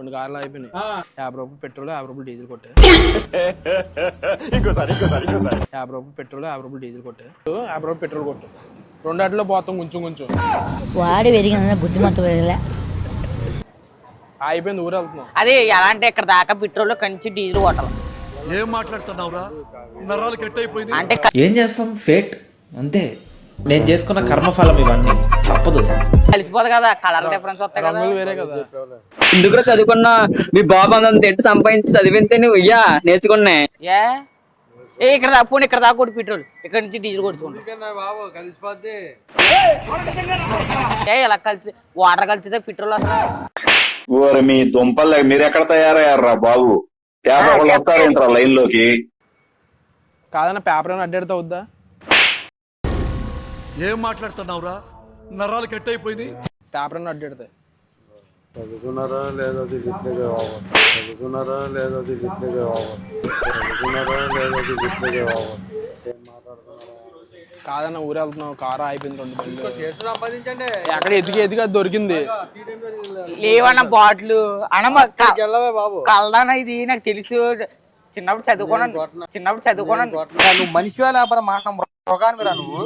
2 కార్లు అయిపోయినాయి. 50 రూపాయలు పెట్రోల్, 50 రూపాయలు డీజిల్ కొట్టే. ఇంకోసారి 50 రూపాయలు పెట్రోల్, 50 రూపాయలు డీజిల్ కొట్టే. 50 రూపాయలు పెట్రోల్ కొట్టు. రెండాటిలో పోతాం కొంచెం. వాడి పెరిగిన బుద్ధిమంత పెరగలే. అయిపోయింది, ఊరు వెళ్తున్నాం. అదే ఎలా అంటే ఇక్కడ దాకా పెట్రోల్ కంచి డీజిల్ కొట్టాలి. ఏం మాట్లాడుతున్నావురా? నరాలు కట్ అయిపోయింది. అంటే ఏం చేస్తాం, ఫేట్ అంతే. నేను చేసుకున్న కర్మఫలం ఇవన్నీ, తప్పదు. కలిసిపోదు కదా, కలర్ డిఫరెన్స్ వస్తాయి కదా. రంగులు వేరే కదా. ఎందుకు చదువుకున్నా? మీ బాబు అంత ఎట్టు సంపాదించి చదివితే నువ్వు నేర్చుకున్నా. ఏ ఇక్కడ పోనీ ఇక్కడ దాకా కొట్టి పెట్రోల్, ఇక్కడ నుంచి డీజిల్ కొట్టుకుంటా. ఇలా కలిసి వాటర్ కలిసితే పెట్రోల్ అసలు మీ దుంపలు మీరు ఎక్కడ తయారయ్యారా బాబు? పేపర్ వాళ్ళు వస్తారేంట్రా లైన్ లోకి? కాదన్న పేపర్ ఏమైనా అడ్డెడతా వద్దా? ఏం మాట్లాడుతున్నావురా? నరాలు కట్ అయిపోయింది. పేపర్ ఏమైనా అడ్డెడతాయి. చదువుకున్నారా లేదా దిగ్గుగా అవ్వాలి. చదువుకున్నారా లేదా దిగ్గుగా అవ్వాలి. చదువుకున్నారా లేదా దిగ్గుగా అవ్వాలి. ఏం మాట్లాడుతున్నారా? కాదన్న ఊరు వెళ్తున్నాం, కారు అయిపోయింది. 2 బండ్లు సంపాదించండి. ఎక్కడ ఎదిగి అది దొరికింది. లేవన్న బాటిల్ అన్న బాబు కలదానా ఇది నాకు తెలుసు. చిన్నప్పుడు చదువుకున్నాను. నువ్వు మనిషి లేకపోతే మాట మృగానివిరా నువ్వు.